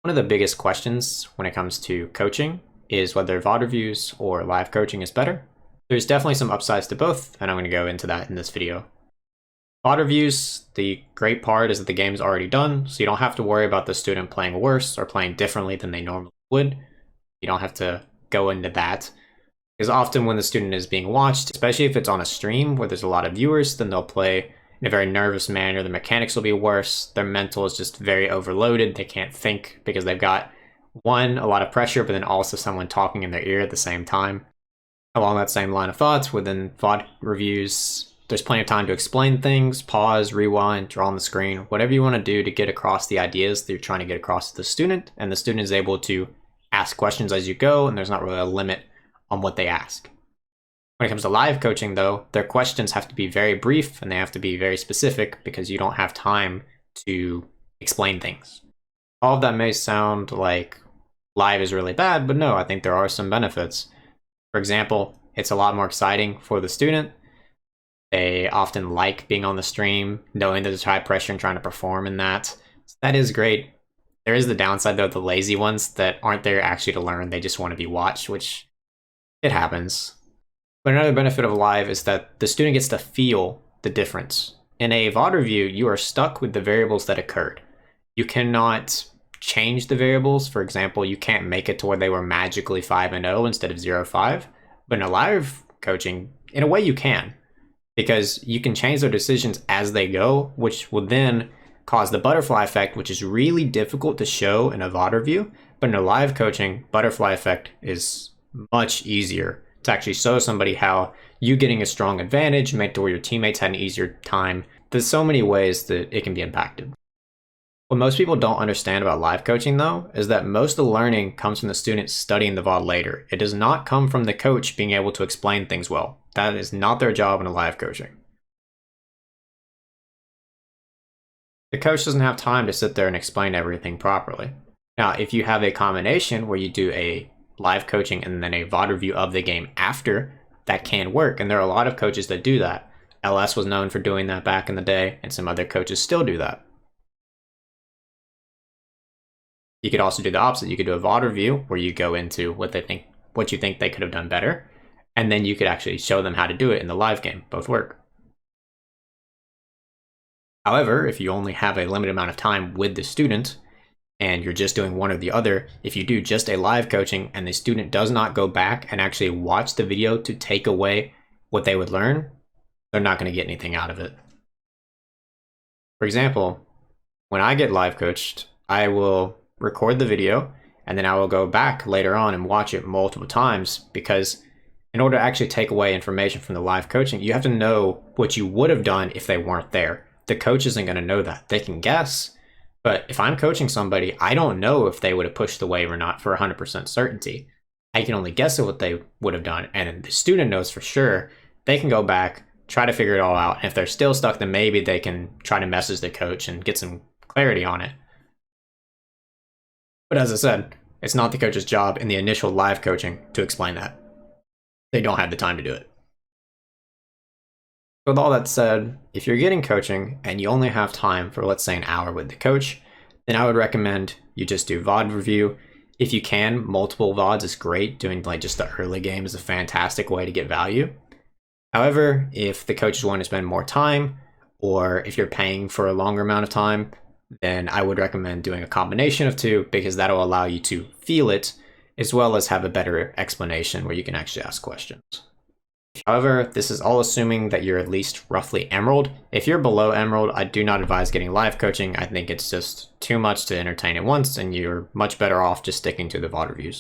One of the biggest questions when it comes to coaching is whether VOD reviews or live coaching is better. There's definitely some upsides to both, and I'm going to go into that in this video. VOD reviews, the great part is that the game's already done, so you don't have to worry about the student playing worse or playing differently than they normally would. You don't have to go into that. Because often when the student is being watched, especially if it's on a stream where there's a lot of viewers, then they'll play in a very nervous manner. The mechanics will be worse. Their mental is just very overloaded. They can't think because they've got, one, a lot of pressure, but then also someone talking in their ear at the same time. Along that same line of thoughts, within VOD reviews, there's plenty of time to explain things, pause, rewind, draw on the screen, whatever you want to do to get across the ideas that you're trying to get across to the student, and the student is able to ask questions as you go, and there's not really a limit on what they ask. When it comes to live coaching, though, their questions have to be very brief and they have to be very specific because you don't have time to explain things. All of that may sound like live is really bad, but no, I think there are some benefits. For example, it's a lot more exciting for the student. They often like being on the stream, knowing that there's high pressure and trying to perform in that. So that is great. There is the downside, though, the lazy ones that aren't there actually to learn. They just want to be watched, which it happens. But another benefit of live is that the student gets to feel the difference. In a VOD review, you are stuck with the variables that occurred. You cannot change the variables. For example, you can't make it to where they were magically 5-0 instead of 0-5. But in a live coaching, in a way you can, because you can change their decisions as they go, which will then cause the butterfly effect, which is really difficult to show in a VOD review. But in a live coaching, butterfly effect is much easier to actually show somebody how you getting a strong advantage made to where your teammates had an easier time. There's so many ways that it can be impacted. What most people don't understand about live coaching, though, is that most of the learning comes from the students studying the VOD later. It does not come from the coach being able to explain things well. That is not their job in a live coaching. The coach doesn't have time to sit there and explain everything properly. Now, if you have a combination where you do a live coaching and then a VOD review of the game after, that can work. And there are a lot of coaches that do that. LS was known for doing that back in the day, and some other coaches still do that. You could also do the opposite. You could do a VOD review where you go into what you think they could have done better, and then you could actually show them how to do it in the live game. Both work. However, if you only have a limited amount of time with the student, and you're just doing one or the other, if you do just a live coaching and the student does not go back and actually watch the video to take away what they would learn, they're not going to get anything out of it. For example, when I get live coached, I will record the video and then I will go back later on and watch it multiple times, because in order to actually take away information from the live coaching, you have to know what you would have done if they weren't there. The coach isn't going to know that. They can guess. But if I'm coaching somebody, I don't know if they would have pushed the wave or not for 100% certainty. I can only guess at what they would have done. And the student knows for sure. They can go back, try to figure it all out. And if they're still stuck, then maybe they can try to message the coach and get some clarity on it. But as I said, it's not the coach's job in the initial live coaching to explain that. They don't have the time to do it. With all that said, if you're getting coaching and you only have time for, let's say, an hour with the coach, then I would recommend you just do VOD review. If you can, multiple VODs is great. Doing like just the early game is a fantastic way to get value. However, if the coaches want to spend more time, or if you're paying for a longer amount of time, then I would recommend doing a combination of two, because that'll allow you to feel it, as well as have a better explanation where you can actually ask questions. However, this is all assuming that you're at least roughly Emerald. If you're below Emerald, I do not advise getting live coaching. I think it's just too much to entertain at once, and you're much better off just sticking to the VOD reviews.